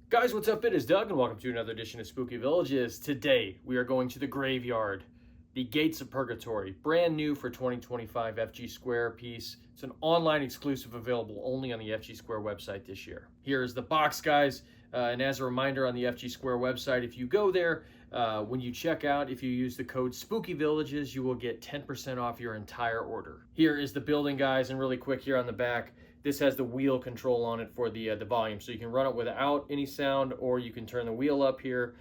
Guys, what's up? It is Doug, and welcome to another edition of Spooky Villages. Today, we are going to the graveyard, the Gates of Purgatory, brand new for 2025 FG Square piece. It's an online exclusive available only on the FG Square website this year. Here is the box, guys, and as a reminder on the FG Square website, if you go there, when you check out, if you use the code Spooky Villages, you will get 10% off your entire order. Here is the building, guys, and really quick here on the back. This has the wheel control on it for the volume, so you can run it without any sound, or you can turn the wheel up here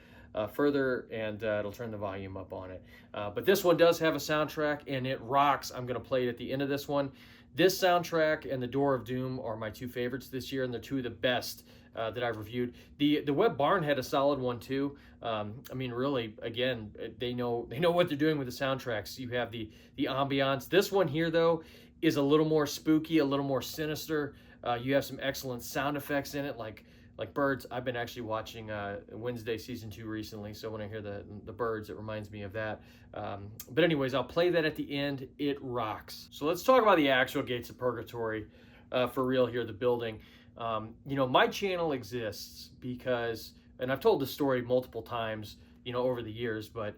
further, and it'll turn the volume up on it. But this one does have a soundtrack, and it rocks. I'm going to play it at the end of this one. This soundtrack and The Door of Doom are my two favorites this year, and they're two of the best that I've reviewed. The Web Barn had a solid one too. I mean, really, again, they know what they're doing with the soundtracks. You have the ambiance. This one here, though, is a little more spooky, a little more sinister. You have some excellent sound effects in it, like birds. I've been actually watching Wednesday season 2 recently, so when I hear the birds, it reminds me of that. But anyways, I'll play that at the end. It rocks. So let's talk about the actual Gates of Purgatory for real here, the building. You know, my channel exists because, and I've told this story multiple times, you know, over the years, but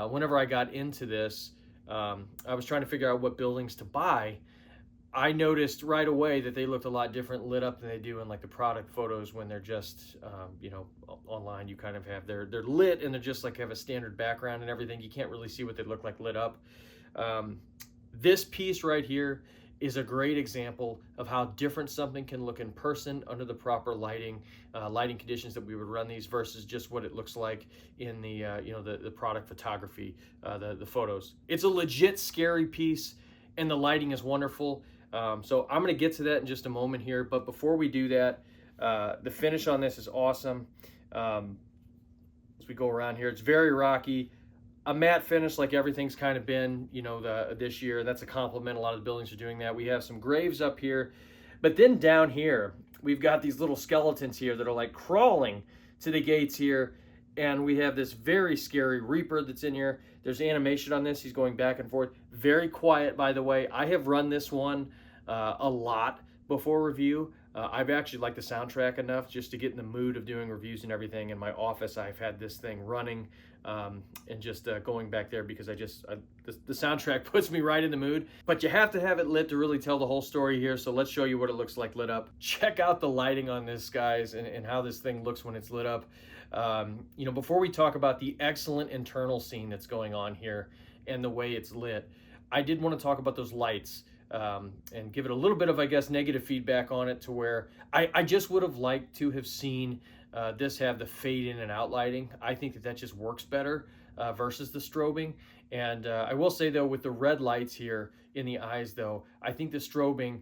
whenever I got into this, I was trying to figure out what buildings to buy. I noticed right away that they looked a lot different lit up than they do in like the product photos when they're just, you know, online. You kind of have, they're lit and they're just like have a standard background and everything. You can't really see what they look like lit up. This piece right here is a great example of how different something can look in person under the proper lighting conditions that we would run these versus just what it looks like in the you know, the product photography, the photos. It's a legit scary piece, and the lighting is wonderful. So I'm going to get to that in just a moment here, but before we do that, the finish on this is awesome. As we go around here, it's very rocky. A matte finish like everything's kind of been, you know, this year. That's a compliment. A lot of the buildings are doing that. We have some graves up here, but then down here, we've got these little skeletons here that are like crawling to the gates here, and we have this very scary Reaper that's in here. There's animation on this. He's going back and forth. Very quiet, by the way. I have run this one a lot before review. I've actually liked the soundtrack enough just to get in the mood of doing reviews and everything. In my office, I've had this thing running and just going back there because the soundtrack puts me right in the mood. But you have to have it lit to really tell the whole story here. So let's show you what it looks like lit up. Check out the lighting on this, guys, and how this thing looks when it's lit up. You know, before we talk about the excellent internal scene that's going on here and the way it's lit, I did want to talk about those lights. And give it a little bit of, I guess, negative feedback on it, to where I just would have liked to have seen this have the fade in and out lighting. I think that just works better versus the strobing. And I will say, though, with the red lights here in the eyes, though, I think the strobing,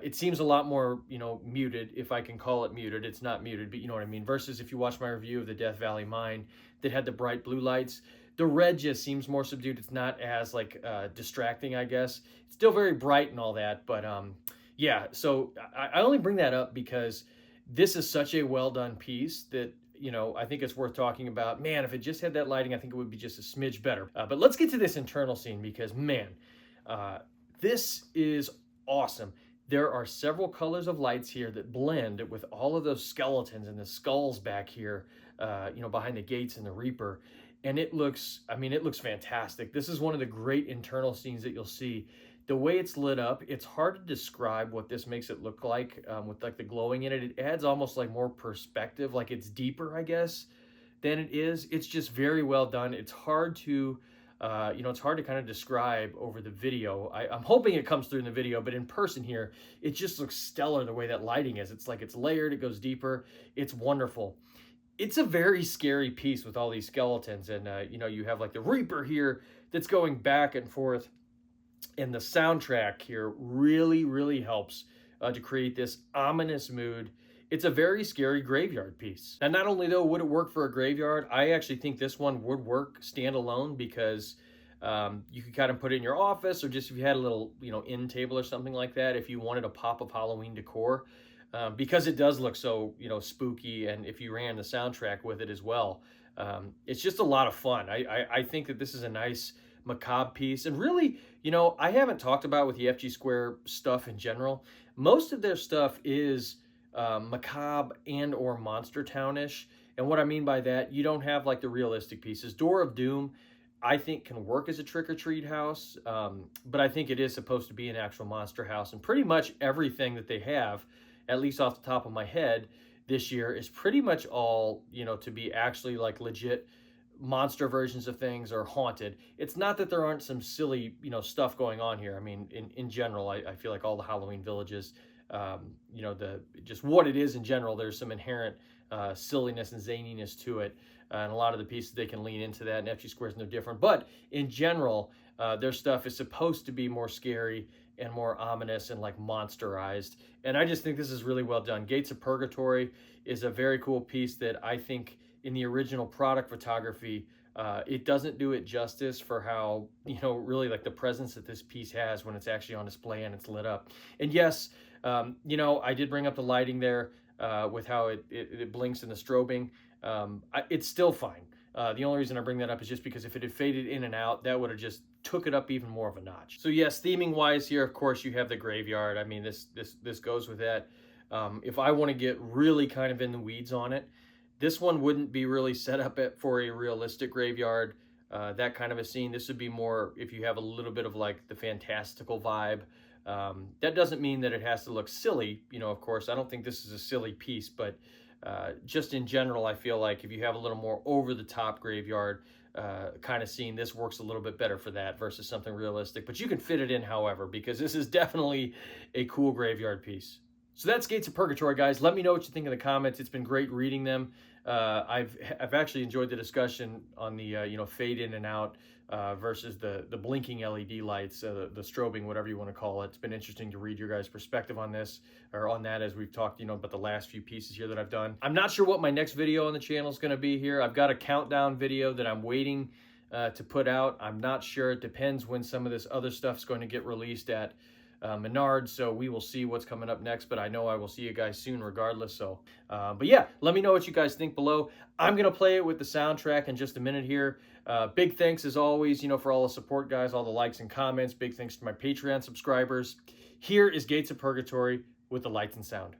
it seems a lot more, you know, muted, if I can call it muted. It's not muted, but you know what I mean. Versus if you watch my review of the Death Valley Mine that had the bright blue lights, the red just seems more subdued. It's not as like distracting, I guess. It's still very bright and all that, but yeah. So I only bring that up because this is such a well done piece that, you know, I think it's worth talking about. Man, if it just had that lighting, I think it would be just a smidge better. But let's get to this internal scene because, man, this is awesome. There are several colors of lights here that blend with all of those skeletons and the skulls back here, you know, behind the gates and the Reaper. And it looks, I mean, it looks fantastic. This is one of the great internal scenes that you'll see. The way it's lit up, it's hard to describe what this makes it look like with like the glowing in it. It adds almost like more perspective, like it's deeper, I guess, than it is. It's just very well done. It's hard to, you know, it's hard to kind of describe over the video. I'm hoping it comes through in the video, but in person here, it just looks stellar the way that lighting is. It's like it's layered, it goes deeper. It's wonderful. It's a very scary piece with all these skeletons, and you know, you have like the Reaper here that's going back and forth, and the soundtrack here really helps to create this ominous mood. it's a very scary graveyard piece. And not only though would it work for a graveyard, I actually think this one would work standalone because you could kind of put it in your office, or just if you had a little, end table or something like that, if you wanted a pop of Halloween decor, because it does look so, spooky, and if you ran the soundtrack with it as well, it's just a lot of fun. I think that this is a nice macabre piece, and really, I haven't talked about with the FG Square stuff in general. Most of their stuff is macabre and or monster townish, and what I mean by that, you don't have like the realistic pieces. Door of Doom, I think, can work as a trick-or-treat house, but I think it is supposed to be an actual monster house, and pretty much everything that they have, at least off the top of my head, this year is pretty much all, to be actually like legit monster versions of things or haunted. It's not that there aren't some silly, stuff going on here. I mean, in general, I feel like all the Halloween villages, just what it is in general, there's some inherent silliness and zaniness to it. And a lot of the pieces, they can lean into that, and FG Square is no different. But in general, their stuff is supposed to be more scary and more ominous and like monsterized. And I just think this is really well done. Gates of Purgatory is a very cool piece that I think in the original product photography, it doesn't do it justice for how, really like the presence that this piece has when it's actually on display and it's lit up. And yes, I did bring up the lighting there with how it blinks in the strobing. It's still fine. The only reason I bring that up is just because if it had faded in and out, that would have just took it up even more of a notch. So yes, theming wise here, of course, you have the graveyard. I mean, this goes with that. If I want to get really kind of in the weeds on it, this one wouldn't be really set up for a realistic graveyard, that kind of a scene. This would be more if you have a little bit of like the fantastical vibe. That doesn't mean that it has to look silly, of course. I don't think this is a silly piece, but just in general, I feel like if you have a little more over-the-top graveyard kind of scene, this works a little bit better for that versus something realistic. But you can fit it in, however, because this is definitely a cool graveyard piece. So that's Gates of Purgatory, guys. Let me know what you think in the comments. It's been great reading them. I've actually enjoyed the discussion on the fade in and out versus the blinking LED lights, the strobing, whatever you want to call it. It's been interesting to read your guys' perspective on this, or on that, as we've talked about the last few pieces here that I've done. I'm not sure what my next video on the channel is going to be here. I've got a countdown video that I'm waiting to put out. I'm not sure. It depends when some of this other stuff's going to get released at Menards, so we will see what's coming up next, but I know I will see you guys soon regardless. So but yeah, let me know what you guys think below. I'm gonna play it with the soundtrack in just a minute here. Big thanks as always, for all the support, guys, all the likes and comments. Big thanks to my Patreon subscribers. Here is Gates of Purgatory with the lights and sound.